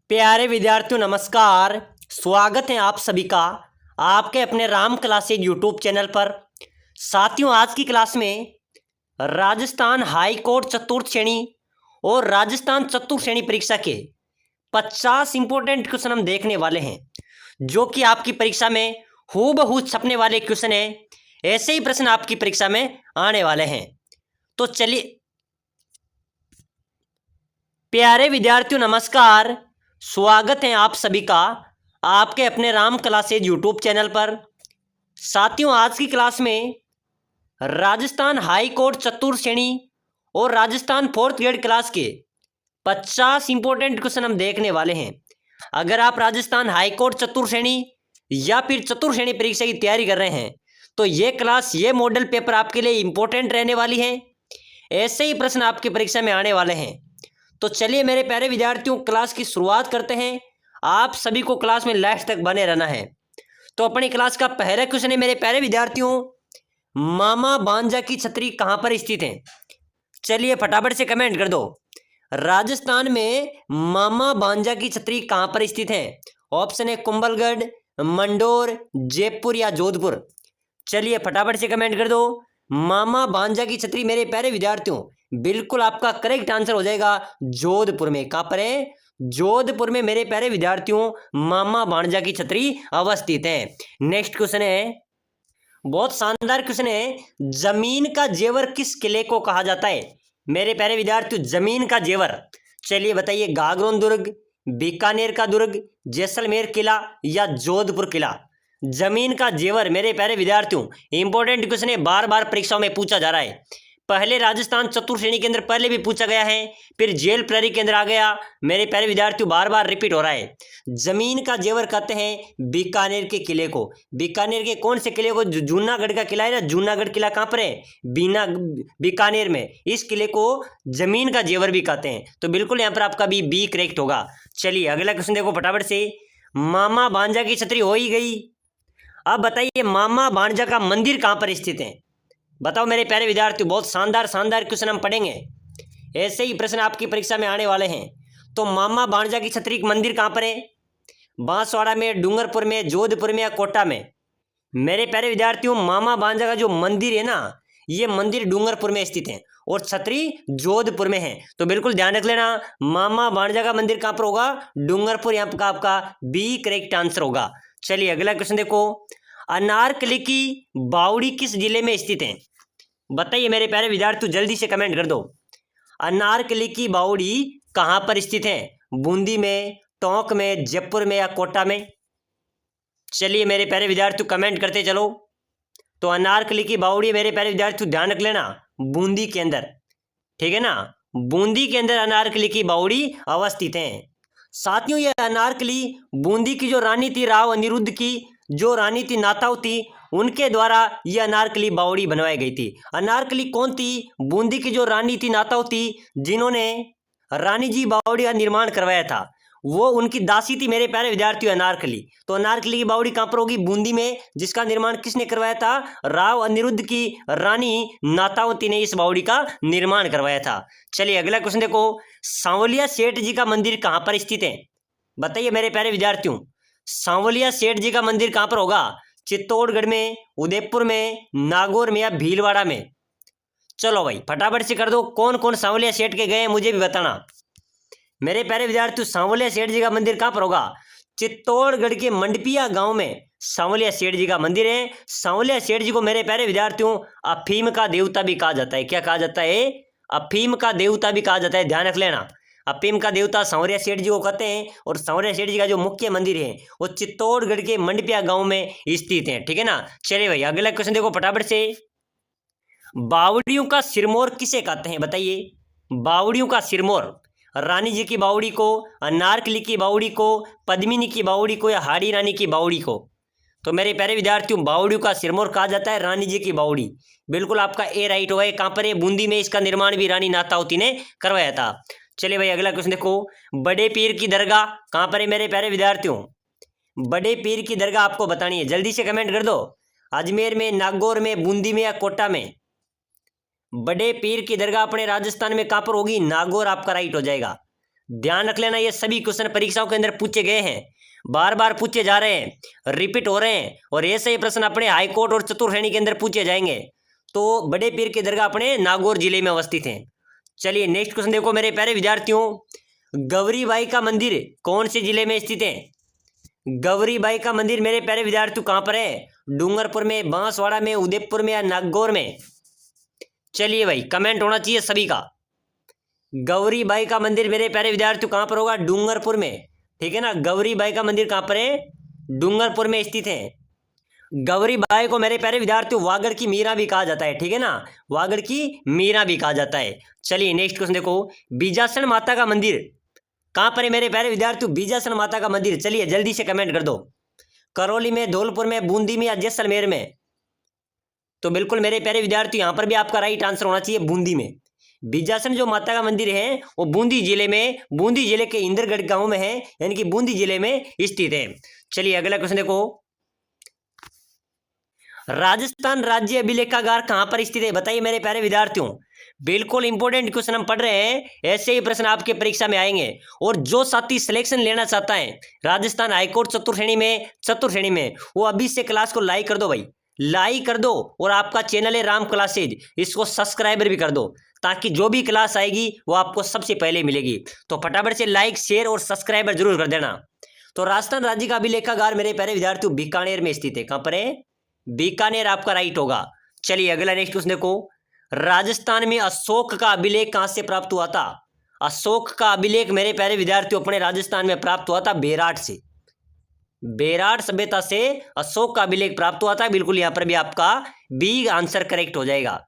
प्यारे विद्यार्थियों नमस्कार। स्वागत है आप सभी का आपके अपने राम क्लासेज यूट्यूब चैनल पर। साथियों, आज की क्लास में राजस्थान हाई कोर्ट चतुर्थ श्रेणी और राजस्थान चतुर्थ श्रेणी परीक्षा के 50 इंपोर्टेंट क्वेश्चन हम देखने वाले हैं, जो कि आपकी परीक्षा में हूबहू छपने वाले क्वेश्चन हैं। ऐसे ही प्रश्न आपकी परीक्षा में आने वाले हैं। तो चलिए प्यारे विद्यार्थियों नमस्कार, स्वागत है आप सभी का आपके अपने राम क्लासेज यूट्यूब चैनल पर। साथियों, आज की क्लास में राजस्थान हाई कोर्ट चतुर्थ श्रेणी और राजस्थान फोर्थ ग्रेड क्लास के 50 इंपोर्टेंट क्वेश्चन हम देखने वाले हैं। अगर आप राजस्थान हाई कोर्ट चतुर्थ श्रेणी या फिर चतुर्थ श्रेणी परीक्षा की तैयारी कर रहे हैं तो ये क्लास, ये मॉडल पेपर आपके लिए इंपॉर्टेंट रहने वाली है। ऐसे ही प्रश्न आपकी परीक्षा में आने वाले हैं। तो चलिए मेरे प्यारे विद्यार्थियों, क्लास की शुरुआत करते हैं। आप सभी को क्लास में लास्ट तक बने रहना है। तो अपनी क्लास का पहला क्वेश्चन है मेरे प्यारे विद्यार्थियों, मामा भांजा की छतरी कहाँ पर स्थित है? चलिए फटाफट से कमेंट कर दो। राजस्थान में मामा भांजा की छतरी कहाँ पर स्थित है? ऑप्शन है कुंभलगढ़, मंडोर, जयपुर या जोधपुर। चलिए फटाफट से कमेंट कर दो। मामा भांजा की छतरी मेरे प्यारे विद्यार्थियों बिल्कुल आपका करेक्ट आंसर हो जाएगा जोधपुर में। कहाँ पर है? जोधपुर में मेरे प्यारे विद्यार्थियों मामा भांजा की छतरी अवस्थित है। नेक्स्ट क्वेश्चन है, बहुत शानदार क्वेश्चन है, जमीन का जेवर किस किले को कहा जाता है? मेरे प्यारे विद्यार्थियों जमीन का जेवर, चलिए बताइए, गागरोन दुर्ग, बीकानेर का दुर्ग, जैसलमेर किला या जोधपुर किला? जमीन का जेवर मेरे प्यारे विद्यार्थियों इंपॉर्टेंट क्वेश्चन है, बार बार परीक्षाओं में पूछा जा रहा है। पहले राजस्थान चतुर्थ श्रेणी के अंदर पहले भी पूछा गया है, फिर जेल प्रहरी के अंदर आ गया। मेरे प्यारे विद्यार्थियों बार बार रिपीट हो रहा है। जमीन का जेवर कहते हैं बीकानेर के किले को। बीकानेर के कौन से किले को? जूनागढ़ का किला है ना, जूनागढ़ किला कहाँ पर है? बीकानेर में। इस किले को जमीन का जेवर भी कहते हैं। तो बिल्कुल यहाँ पर आपका बी करेक्ट होगा। चलिए अगला क्वेश्चन देखो फटाफट से। मामा भांजा की छतरी हो ही गई, अब बताइए मामा भांजा का मंदिर कहाँ पर स्थित है? बताओ मेरे प्यारे विद्यार्थियों, बहुत शानदार शानदार क्वेश्चन हम पढ़ेंगे। ऐसे ही प्रश्न आपकी परीक्षा में आने वाले हैं। तो मामा भांजा की छतरी मंदिर कहाँ पर है? बांसवाड़ा में, डूंगरपुर में, जोधपुर में या कोटा में? मेरे प्यारे विद्यार्थियों मामा भांजा का जो मंदिर है ना, ये मंदिर डूंगरपुर में स्थित है और छतरी जोधपुर में है। तो बिल्कुल ध्यान रख लेना, मामा भांजा का मंदिर कहाँ पर होगा? डूंगरपुर। यहाँ पर आपका बी करेक्ट आंसर होगा। चलिए अगला क्वेश्चन देखो, अनारकली की बावड़ी किस जिले में स्थित है? बताइए मेरे प्यारे विद्यार्थियों जल्दी से कमेंट कर दो। अनारकली की बावड़ी कहां पर स्थित है? बूंदी में, टोंक में, जयपुर में या कोटा में? चलिए मेरे प्यारे विद्यार्थियों कमेंट करते चलो। तो अनारकली की बावड़ी मेरे प्यारे विद्यार्थियों ध्यान रख लेना, बूंदी के अंदर, ठीक है ना, बूंदी के अंदर अनारकली की बावड़ी अवस्थित है। साथियों ये अनारकली बूंदी की जो रानी थी, राव अनिरुद्ध की जो रानी थी नाताव थी, उनके द्वारा ये अनारकली बावड़ी बनवाई गई थी। अनारकली कौन थी? बूंदी की जो रानी थी नाताव थी, जिन्होंने रानी जी बावड़ी का निर्माण करवाया था, वो उनकी दासी थी मेरे प्यारे विद्यार्थियों अनारकली। तो अनारकली की बावड़ी कहाँ पर होगी? बूंदी में, जिसका निर्माण किसने करवाया था? राव अनिरुद्ध की रानी नातावती ने इस बावड़ी का निर्माण करवाया था। चलिए अगला क्वेश्चन देखो, सांवलिया सेठ जी का मंदिर कहाँ पर स्थित है? बताइए मेरे प्यारे विद्यार्थियों सांवलिया सेठ जी का मंदिर कहाँ पर होगा? चित्तौड़गढ़ में, उदयपुर में, नागौर में या भीलवाड़ा में? चलो भाई फटाफट से कर दो, कौन कौन सांवलिया सेठ के गए मुझे भी बताना। मेरे प्यारे विद्यार्थियों सांवलिया सेठ जी का मंदिर कहाँ पर होगा? चित्तौड़गढ़ के मंडपिया गांव में सांवलिया सेठ जी का मंदिर है। सांवलिया सेठ जी को मेरे प्यारे विद्यार्थियों अफीम का देवता भी कहा जाता है। क्या कहा जाता है? अफीम का देवता भी कहा जाता है, ध्यान रख लेना। अफीम का देवता सांवरिया सेठ जी को कहते हैं और सांवरिया सेठ जी का जो मुख्य मंदिर है वो चित्तौड़गढ़ के मंडपिया गांव में स्थित है, ठीक है ना। चलिए भाई अगला क्वेश्चन देखो फटाफट से, बावड़ियों का सिरमौर किसे कहते हैं? बताइए, बावड़ियों का सिरमौर रानी जी की बावड़ी को, अनारकली की बावड़ी को, पद्मिनी की बावड़ी को या हाड़ी रानी की बावड़ी को? तो मेरे प्यारे विद्यार्थियों बावड़ियों का सिरमौर कहा जाता है रानी जी की बावड़ी। बिल्कुल आपका ए राइट होगा। कहाँ पर है? बूंदी में। इसका निर्माण भी रानी नातावती ने करवाया था। चलिए भाई अगला क्वेश्चन देखो, बड़े पीर की दरगाह कहाँ पर है मेरे प्यारे विद्यार्थियों? बड़े पीर की दरगाह आपको बतानी है, जल्दी से कमेंट कर दो। अजमेर में, नागौर में, बूंदी में या कोटा में? बड़े पीर की दरगाह अपने राजस्थान में कहाँ पर होगी? नागौर आपका राइट हो जाएगा। ध्यान रख लेना, ये सभी क्वेश्चन परीक्षाओं के अंदर पूछे गए हैं, बार बार पूछे जा रहे हैं, रिपीट हो रहे हैं, और ऐसे ही प्रश्न अपने हाईकोर्ट और चतुर्श्रेणी के अंदर पूछे जाएंगे। तो बड़े पीर की दरगाह अपने नागौर जिले में अवस्थित है। चलिए नेक्स्ट क्वेश्चन देखो मेरे प्यारे विद्यार्थियों, गौरीबाई का मंदिर कौन से जिले में स्थित है? गौरीबाई का मंदिर मेरे प्यारे विद्यार्थियों कहाँ पर है? डूंगरपुर में, बांसवाड़ा में, उदयपुर में या नागौर में? चलिए भाई कमेंट होना चाहिए सभी का। गौरीबाई का मंदिर मेरे प्यारे विद्यार्थियों कहाँ पर होगा? डूंगरपुर में, ठीक है ना। गौरीबाई का मंदिर कहाँ पर है? डूंगरपुर में स्थित है। गौरीबाई को मेरे प्यारे विद्यार्थियों वागड़ की मीरा भी कहा जाता है, ठीक है ना, वागड़ की मीरा भी कहा जाता है। चलिए नेक्स्ट क्वेश्चन देखो, बीजासन माता का मंदिर कहाँ पर है मेरे प्यारे विद्यार्थियों? बीजासन माता का मंदिर, चलिए जल्दी से कमेंट कर दो। करौली में, धौलपुर में, बूंदी में या जैसलमेर में? तो बिल्कुल मेरे प्यारे विद्यार्थी यहाँ पर भी आपका राइट आंसर होना चाहिए बूंदी में। बीजासन जो माता का मंदिर है वो बूंदी जिले में, बूंदी जिले के इंदरगढ़ गांव में है, यानी कि बूंदी जिले में स्थित है। चलिए अगला क्वेश्चन देखो, राजस्थान राज्य अभिलेखागार कहां पर स्थित है? बताइए मेरे प्यारे विद्यार्थियों। बिल्कुल इंपॉर्टेंट क्वेश्चन हम पढ़ रहे हैं, ऐसे ही प्रश्न आपके परीक्षा में आएंगे। और जो साथी सिलेक्शन लेना चाहता है राजस्थान हाईकोर्ट चतुर्श्रेणी में, वो अभी से क्लास को लाइक कर दो भाई, लाइक कर दो। और आपका चैनल है राम क्लासेज, इसको सब्सक्राइबर भी कर दो, ताकि जो भी क्लास आएगी वो आपको सबसे पहले मिलेगी। तो फटाफट से लाइक, शेयर और सब्सक्राइबर जरूर कर देना। तो राजस्थान राज्य का अभिलेखागार मेरे प्यारे विद्यार्थियों बीकानेर में स्थित है। कहां पर है? बीकानेर आपका राइट होगा। चलिए अगला नेक्स्ट क्वेश्चन देखो, राजस्थान में अशोक का अभिलेख कहां से प्राप्त हुआ था? अशोक का अभिलेख मेरे प्यारे विद्यार्थियों अपने राजस्थान में प्राप्त हुआ था बेराट से। बेराट सभ्यता से अशोक का अभिलेख प्राप्त हुआ था। बिल्कुल यहां पर भी आपका बी आंसर करेक्ट हो जाएगा।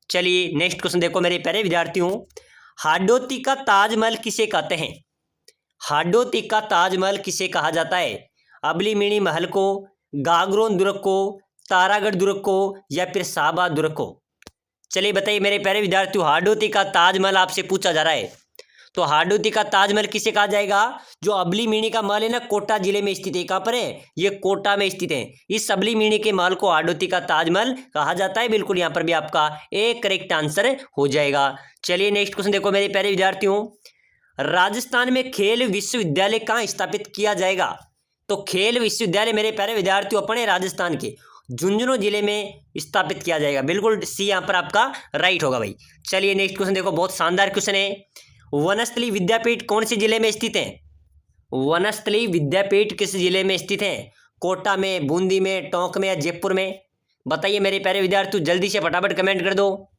चलिए नेक्स्ट क्वेश्चन देखो मेरे प्यारे विद्यार्थियों, हाडोती का ताजमहल किसे कहते हैं? हाडोती का ताजमहल किसे कहा जाता है? अबलीमिणी महल को, गागरोन दुर्ग को, तारागढ़ दुर्ग को या फिर शाहबाद दुर्ग को? चलिए बताइए मेरे प्यारे विद्यार्थियों, हाडोती का ताजमहल आपसे पूछा जा रहा है, तो हाडोती का ताजमहल किसे कहा जाएगा? जो अबलीमिणी का महल है ना, कोटा जिले में स्थित है। कहां पर है? ये कोटा में स्थित है। इस अबलीमिणी के महल को हाडोती का ताजमहल कहा जाता है। बिल्कुल यहां पर भी आपका एक करेक्ट आंसर हो जाएगा। चलिए नेक्स्ट क्वेश्चन देखो मेरे प्यारे विद्यार्थियों, राजस्थान में खेल विश्वविद्यालय कहाँ स्थापित किया जाएगा? तो खेल विश्वविद्यालय मेरे प्यारे विद्यार्थियों अपने राजस्थान के झुंझुनू जिले में स्थापित किया जाएगा। बिल्कुल सी यहाँ पर आपका राइट होगा भाई। चलिए नेक्स्ट क्वेश्चन देखो, बहुत शानदार क्वेश्चन है, वनस्थली विद्यापीठ कौन से जिले में स्थित है? वनस्थली विद्यापीठ किस जिले में स्थित है? कोटा में, बूंदी में, टोंक में या जयपुर में? बताइए मेरे प्यारे विद्यार्थियों, जल्दी से फटाफट कमेंट कर दो।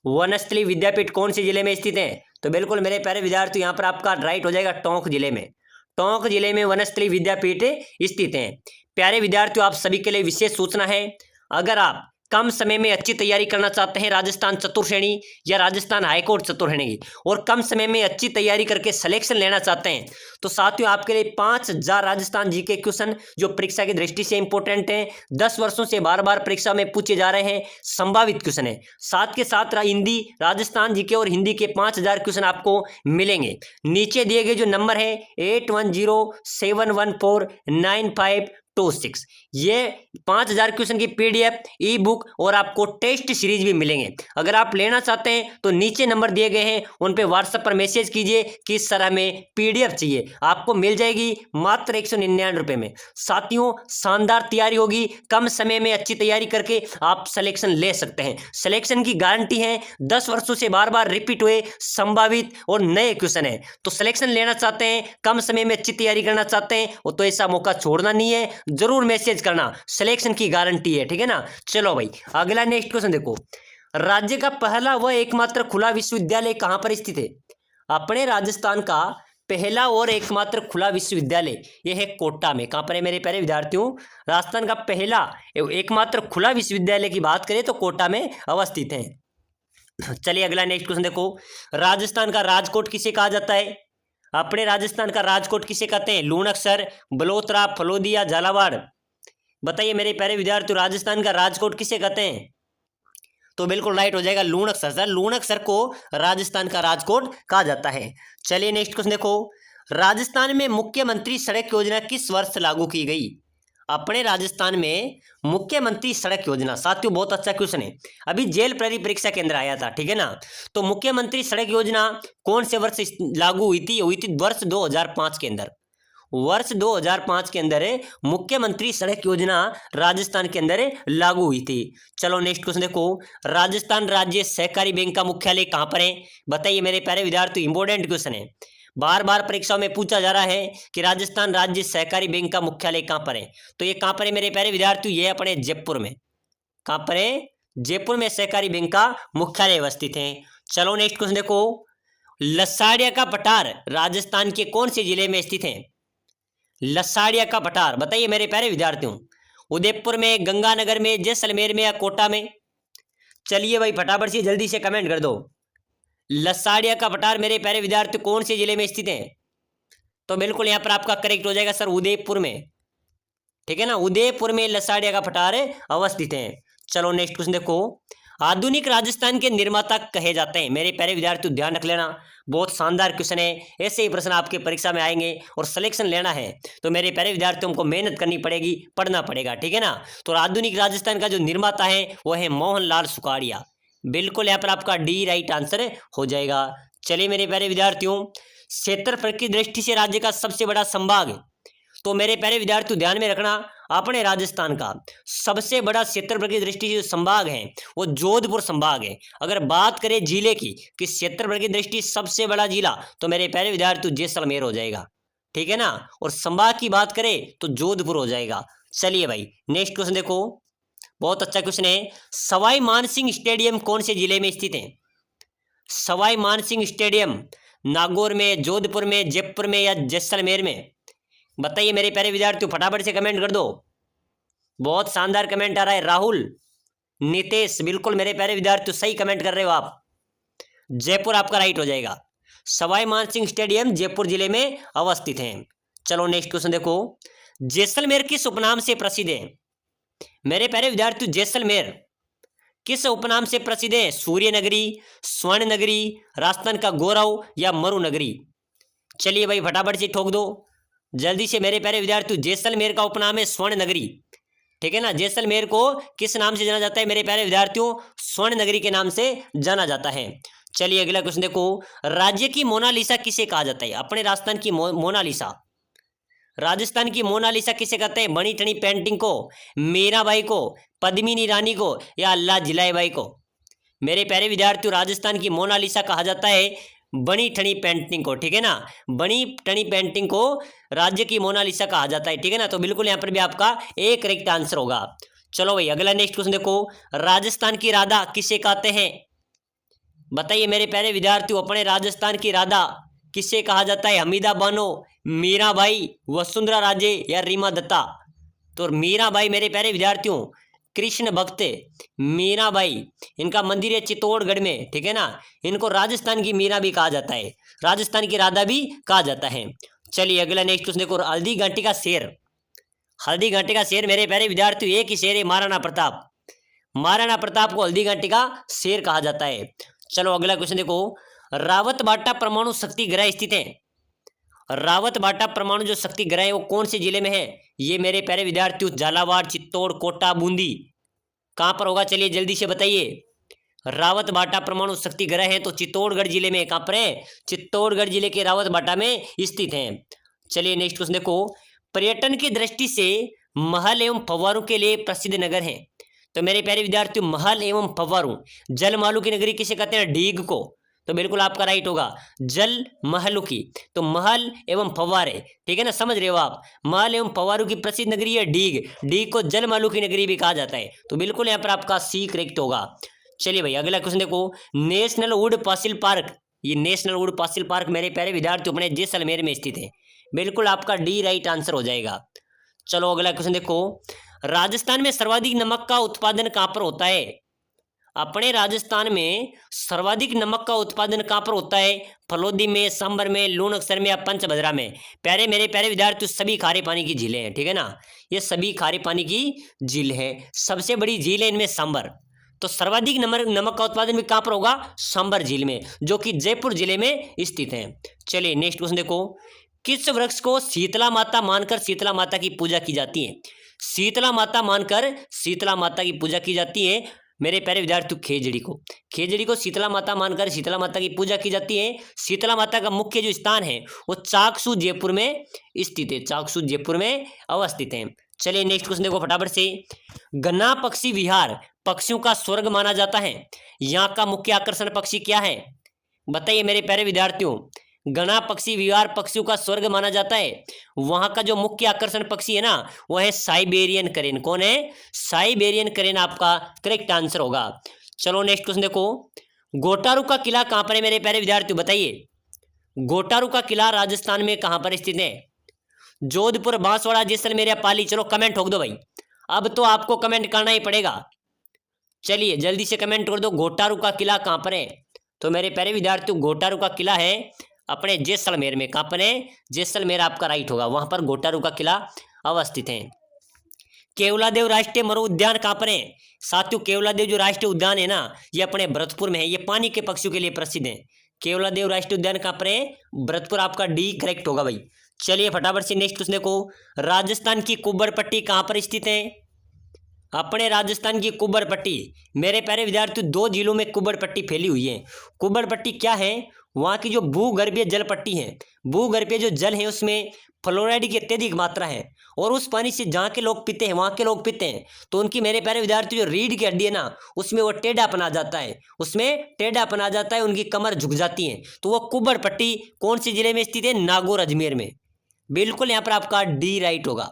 वनस्थली विद्यापीठ कौन से जिले में स्थित है? तो बिल्कुल मेरे प्यारे विद्यार्थियों यहाँ पर आपका राइट हो जाएगा टोंक जिले में। टोंक जिले में वनस्थली विद्यापीठ स्थित है। प्यारे विद्यार्थियों, आप सभी के लिए विशेष सूचना है, अगर आप कम समय में अच्छी तैयारी करना चाहते हैं राजस्थान चतुर्श्रेणी या राजस्थान हाईकोर्ट चतुर्श्रेणी की, और कम समय में अच्छी तैयारी करके सिलेक्शन लेना चाहते हैं, तो साथियों आपके लिए 5000 राजस्थान जीके क्वेश्चन जो परीक्षा की दृष्टि से इंपॉर्टेंट हैं, 10 वर्षों से बार बार परीक्षा में पूछे जा रहे हैं, संभावित क्वेश्चन है। साथ के साथ हिंदी, राजस्थान जीके और हिंदी के 5000 क्वेश्चन आपको मिलेंगे। नीचे दिए गए जो नंबर है 8107149526, ये 5000 क्वेश्चन की पीडीएफ, ई बुक और आपको टेस्ट सीरीज भी मिलेंगे। अगर आप लेना चाहते हैं तो नीचे नंबर दिए गए हैं, उन पे व्हाट्सएप पर मैसेज कीजिए कि इस तरह में पीडीएफ चाहिए, आपको मिल जाएगी मात्र 199 रुपये में। साथियों शानदार तैयारी होगी, कम समय में अच्छी तैयारी करके आप सिलेक्शन ले सकते हैं। सिलेक्शन की गारंटी है, 10 वर्षों से बार बार रिपीट हुए संभावित और नए क्वेश्चन है। तो सिलेक्शन लेना चाहते हैं, कम समय में अच्छी तैयारी करना चाहते हैं, वो तो ऐसा मौका छोड़ना नहीं है, जरूर मैसेज करना, सिलेक्शन की गारंटी है, ठीक है ना। चलो भाई अगला नेक्स्ट क्वेश्चन देखो, राज्य का पहला व एकमात्र खुला विश्वविद्यालय कहां पर स्थित है? अपने राजस्थान का पहला और एकमात्र खुला विश्वविद्यालय यह है कोटा में। कहां पर है मेरे प्यारे विद्यार्थियों? राजस्थान का पहला एकमात्र खुला विश्वविद्यालय की बात करें तो कोटा में अवस्थित है। चलिए अगला नेक्स्ट क्वेश्चन देखो, राजस्थान का राजकोट किसे कहा जाता है? अपने राजस्थान का राजकोट किसे कहते हैं? लूणकसर, बलोत्रा, फलोदिया, झालावाड़? बताइए मेरे प्यारे विद्यार्थियों, राजस्थान का राजकोट किसे कहते हैं? तो बिल्कुल राइट हो जाएगा लूणकसर। सर लूणकसर को राजस्थान का राजकोट कहा जाता है। चलिए नेक्स्ट क्वेश्चन देखो, राजस्थान में मुख्यमंत्री सड़क योजना किस वर्ष लागू की गई? अपने राजस्थान में मुख्यमंत्री सड़क योजना, साथियों बहुत अच्छा क्वेश्चन है, अभी जेल प्रहरी परीक्षा केंद्र आया था, ठीक है ना। तो मुख्यमंत्री सड़क योजना कौन से वर्ष लागू हुई थी वर्ष 2005 के अंदर। वर्ष 2005 के अंदर मुख्यमंत्री सड़क योजना राजस्थान के अंदर लागू हुई थी। चलो नेक्स्ट क्वेश्चन देखो, राजस्थान राज्य सहकारी बैंक का मुख्यालय कहां पर है, बताइए मेरे प्यारे विद्यार्थी, इंपॉर्टेंट क्वेश्चन है, बार बार परीक्षाओं में पूछा जा रहा है कि राजस्थान राज्य सहकारी बैंक का मुख्यालय कहां पर है। तो ये कहां पर है मेरे प्यारे विद्यार्थी, ये अपने जयपुर में। कहां पर है, जयपुर में सहकारी बैंक का मुख्यालय अवस्थित है। चलो नेक्स्ट क्वेश्चन देखो, लसाड़िया का पठार राजस्थान के कौन से जिले में स्थित है। लसाड़िया का पठार बताइए मेरे प्यारे विद्यार्थियों, उदयपुर में, गंगानगर में, जैसलमेर में या कोटा में। चलिए भाई फटाफट से जल्दी से कमेंट कर दो। लसाड़िया का पठार मेरे प्यारे विद्यार्थी कौन से जिले में स्थित है। तो बिल्कुल यहां पर आपका करेक्ट हो जाएगा सर, उदयपुर में, ठीक है ना, उदयपुर में लसाड़िया का पठार अवस्थित है। चलो नेक्स्ट क्वेश्चन देखो, आधुनिक राजस्थान के निर्माता कहे जाते हैं। मेरे प्यारे विद्यार्थियों ध्यान रख लेना, बहुत शानदार क्वेश्चन है, ऐसे ही प्रश्न आपके परीक्षा में आएंगे और सिलेक्शन लेना है तो मेरे प्यारे विद्यार्थियों को मेहनत करनी पड़ेगी, पढ़ना पड़ेगा, ठीक है ना। तो आधुनिक राजस्थान का जो निर्माता है वो है मोहनलाल सुखाड़िया। बिल्कुल यहाँ पर आपका डी राइट आंसर हो जाएगा। चलिए मेरे प्यारे विद्यार्थियों, क्षेत्रफल की दृष्टि से राज्य का सबसे बड़ा संभाग, तो मेरे प्यारे विद्यार्थियों ध्यान में रखना, अपने राजस्थान का सबसे बड़ा क्षेत्रफल की दृष्टि से जो संभाग है वो जोधपुर संभाग है। अगर बात करें जिले की कि क्षेत्रफल की दृष्टि सबसे बड़ा जिला, तो मेरे प्यारे विद्यार्थियों जैसलमेर हो जाएगा, ठीक है ना, और संभाग की बात करें तो जोधपुर हो जाएगा। चलिए भाई नेक्स्ट क्वेश्चन देखो, बहुत अच्छा क्वेश्चन है, सवाई मानसिंह स्टेडियम कौन से जिले में स्थित है। सवाई मानसिंह स्टेडियम नागौर में, जोधपुर में, जयपुर में या जैसलमेर में, बताइए मेरे प्यारे विद्यार्थियों फटाफट से कमेंट कर दो। बहुत शानदार कमेंट आ रहा है, राहुल, नितेश, बिल्कुल मेरे प्यारे विद्यार्थियों सही कमेंट कर रहे हो आप, जयपुर आपका राइट हो जाएगा। सवाई मानसिंह स्टेडियम जयपुर जिले में अवस्थित है। चलो नेक्स्ट क्वेश्चन देखो, जैसलमेर किस उपनाम से प्रसिद्ध है। मेरे प्यारे विद्यार्थियों जैसलमेर किस उपनाम से प्रसिद्ध है, सूर्य नगरी, स्वर्ण नगरी, राजस्थान का गौरव या मरु नगरी। चलिए भाई फटाफट से ठोक दो जल्दी से मेरे प्यारे विद्यार्थियों, जैसलमेर का उपनाम है स्वर्ण नगरी, ठीक है ना। जैसलमेर को किस नाम से जाना जाता है मेरे प्यारे विद्यार्थियों, स्वर्ण नगरी के नाम से जाना जाता है। चलिए अगला क्वेश्चन देखो, राज्य की मोनालिसा किसे कहा जाता है। अपने राजस्थान की मोनालिसा, राजस्थान की मोनालिसा किसे कहते हैं, बनी ठनी पेंटिंग को, मीराबाई को, पद्मिनी रानी को या अल्लाह जिलाईबाई को। मेरे प्यारे विद्यार्थियों राजस्थान की मोनालिसा कहा जाता है बनी ठनी पेंटिंग को, ठीक है ना, बनी ठनी पेंटिंग को राज्य की मोनालिसा कहा जाता है, ठीक है ना। तो बिल्कुल यहाँ पर भी आपका एक करेक्ट आंसर होगा। चलो भाई अगला नेक्स्ट क्वेश्चन देखो, राजस्थान की राधा किसे कहते हैं। बताइए मेरे प्यारे विद्यार्थियों, अपने राजस्थान की राधा किसे कहा जाता है, हमीदा बानो, मीराबाई, वसुंधरा राजे या रीमा दत्ता। तो मीराबाई मेरे प्यारे विद्यार्थियों, कृष्ण भक्त मीराबाई, इनका मंदिर है चित्तौड़गढ़ में, ठीक है ना। इनको राजस्थान की मीरा भी कहा जाता है, राजस्थान की राधा भी कहा जाता है। चलिए अगला नेक्स्ट क्वेश्चन देखो, हल्दी घाटी का शेर, हल्दी घाटी का शेर मेरे प्यारे विद्यार्थियों एक ही शेर है, महाराणा प्रताप। महाराणा प्रताप को हल्दी घाटी का शेर कहा जाता है। चलो अगला क्वेश्चन देखो, रावतबाटा परमाणु शक्ति ग्रह स्थित है। रावतबाटा परमाणु जो शक्ति ग्रह है वो कौन से जिले में है। ये मेरे प्यारे विद्यार्थियों झालावाड़, चित्तौड़, कोटा, बूंदी, कहां पर होगा चलिए जल्दी से बताइए। रावतबाटा परमाणु शक्ति ग्रह है तो चित्तौड़गढ़ जिले में, कहां पर है, चित्तौड़गढ़ जिले के रावतबाटा में स्थित है। चलिए नेक्स्ट क्वेश्चन देखो, पर्यटन की दृष्टि से महल एवं फव्वारों के लिए प्रसिद्ध नगर है। तो मेरे प्यारे विद्यार्थियों महल एवं फव्वारों, जल महलों की नगरी किसे कहते हैं, डीग को। तो बिल्कुल आपका राइट होगा जल महलों की, तो महल एवं फव्वारे, ठीक है ना, समझ रहे हो आप, महल एवं फव्वारों की प्रसिद्ध नगरी है डीग, डीग को जल महलों की नगरी भी कहा जाता है। तो बिल्कुल यहाँ पर आपका सी करेक्ट होगा। चलिए भाई अगला क्वेश्चन देखो, नेशनल वुड फॉसिल पार्क, ये नेशनल वुड फॉसिल पार्क मेरे प्यारे विद्यार्थियों अपने जैसलमेर में स्थित है। बिल्कुल आपका डी राइट आंसर हो जाएगा। चलो अगला क्वेश्चन देखो, राजस्थान में सर्वाधिक नमक का उत्पादन कहां पर होता है। अपने राजस्थान में सर्वाधिक नमक का उत्पादन कहां पर होता है, फलोदी में, सांबर में, लूणकसर में या पंचभद्रा में। प्यारे मेरे प्यारे विद्यार्थियों सभी खारे पानी की झीलें हैं, ठीक है ना, ये सभी खारे पानी की झील है। सबसे बड़ी झील है इनमें सांबर, तो सर्वाधिक नमक का उत्पादन भी कहां पर होगा, सांबर झील में, जो कि जयपुर जिले में स्थित है। चलिए नेक्स्ट क्वेश्चन देखो, किस वृक्ष को शीतला माता मानकर शीतला माता की पूजा की जाती है। शीतला माता मानकर शीतला माता की पूजा की जाती है। मेरे प्यारे विद्यार्थियों, खेजड़ी को शीतला माता मानकर शीतला माता की पूजा की जाती है। शीतला माता का मुख्य जो स्थान है वो चाकसू जयपुर में स्थित है, चाकसू जयपुर में अवस्थित है। चलिए नेक्स्ट क्वेश्चन देखो फटाफट से। गन्ना पक्षी विहार पक्षियों का स्वर्ग माना जाता है, यहाँ का मुख्य आकर्षण पक्षी क्या है? बताइए मेरे प्यारे विद्यार्थियों। गणा पक्षी विहार पक्षियों का स्वर्ग माना जाता है, वहां का जो मुख्य आकर्षण पक्षी है ना वो है साइबेरियन करेन। कौन है? साइबेरियन करेन आपका करेक्ट आंसर होगा। चलो नेक्स्ट क्वेश्चन देखो। गोटारू का किला कहां पर है मेरे प्यारे विद्यार्थियों? बताइए गोटारू का किला राजस्थान में कहां पर स्थित है? जोधपुर, बांसवाड़ा, जैसलमेर या पाली? चलो कमेंट ठोक दो भाई, अब तो आपको कमेंट करना ही पड़ेगा। चलिए जल्दी से कमेंट कर दो, गोटारू का किला कहां पर है? तो मेरे प्यारे विद्यार्थियों गोटारू का किला है अपने जैसलमेर में। कहां पर है? जैसलमेर आपका राइट होगा, वहां पर गोटारू का किला अवस्थित है। केवलादेव राष्ट्रीय मरु उद्यान कहां पर है? साथियों केवलादेव जो राष्ट्रीय उद्यान है ना ये अपने भरतपुर में है, ये पानी के पक्षियों के लिए प्रसिद्ध है। केवलादेव राष्ट्रीय उद्यान कहां पर है? भरतपुर, आपका डी करेक्ट होगा भाई। चलिए फटाफट से नेक्स्ट क्वेश्चन देखो। राजस्थान की कुब्बर पट्टी कहां पर स्थित है? अपने राजस्थान की कुब्बर पट्टी, मेरे प्यारे विद्यार्थियों दो जिलों में कुब्बर पट्टी फैली हुई है। कुब्बर पट्टी क्या है? वहाँ की जो भूगर्भीय जल पट्टी है, भूगर्भीय जो जल है उसमें फ्लोराइड की अत्यधिक मात्रा है, और उस पानी से जहाँ के लोग पीते हैं वहाँ के लोग पीते हैं तो उनकी मेरे प्यारे विद्यार्थियों जो रीढ़ की हड्डी है ना उसमें वो टेढ़ापन आ जाता है, उसमें टेढ़ापन आ जाता है, उनकी कमर झुक जाती है। तो वो कुब्बर पट्टी कौन से जिले में स्थित है? नागौर, अजमेर में। बिल्कुल यहाँ पर आपका डी राइट होगा।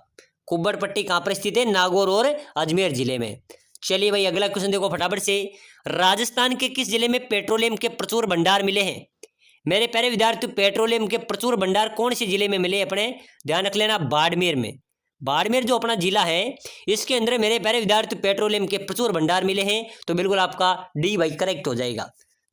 कुब्बर पट्टी कहाँ पर स्थित है? नागौर और अजमेर जिले में। चलिए भाई अगला क्वेश्चन देखो फटाफट से। राजस्थान के किस जिले में पेट्रोलियम के प्रचुर भंडार मिले हैं? मेरे प्यारे विद्यार्थियों पेट्रोलियम के प्रचुर भंडार कौन से जिले में मिले? अपने ध्यान रख लेना, बाड़मेर में। बाड़मेर जो अपना जिला है इसके अंदर मेरे प्यारे विद्यार्थियों पेट्रोलियम के प्रचुर भंडार मिले हैं, तो बिल्कुल आपका डी भाई करेक्ट हो जाएगा।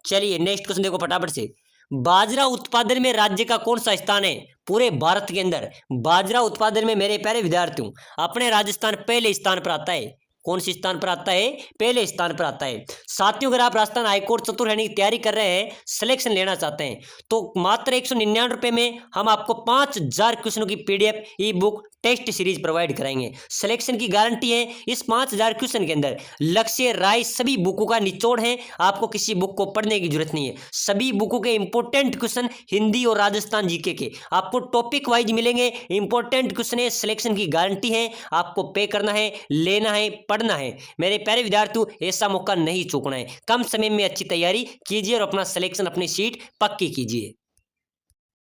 चलिए नेक्स्ट क्वेश्चन देखो फटाफट से। बाजरा उत्पादन में राज्य का कौन सा स्थान है पूरे भारत के अंदर? बाजरा उत्पादन में मेरे प्यारे विद्यार्थियों अपने राजस्थान पहले स्थान पर आता है। कौन सी स्थान पर आता है? पहले स्थान पर आता है। साथियों अगर आप राजस्थान हाईकोर्ट चतुर्थ की तैयारी कर रहे हैं, सिलेक्शन लेना चाहते हैं तो मात्र 199 रुपये में हम आपको 5000 क्वेश्चनों की PDF e book test series provide कराएंगे। सिलेक्शन की गारंटी है। इस 5000 क्वेश्चन के अंदर लक्ष्य, राय सभी बुकों का निचोड़ है, आपको किसी बुक को पढ़ने की जरूरत नहीं है। सभी बुकों के इंपॉर्टेंट क्वेश्चन हिंदी और राजस्थान जीके के आपको टॉपिक वाइज मिलेंगे। इंपॉर्टेंट क्वेश्चन है, सिलेक्शन की गारंटी है, आपको पे करना है, लेना है, पढ़ना है। मेरे प्यारे विद्यार्थियों ऐसा मौका नहीं चूकना है। कम समय में अच्छी तैयारी कीजिए और अपना सिलेक्शन, अपनी सीट पक्की कीजिए।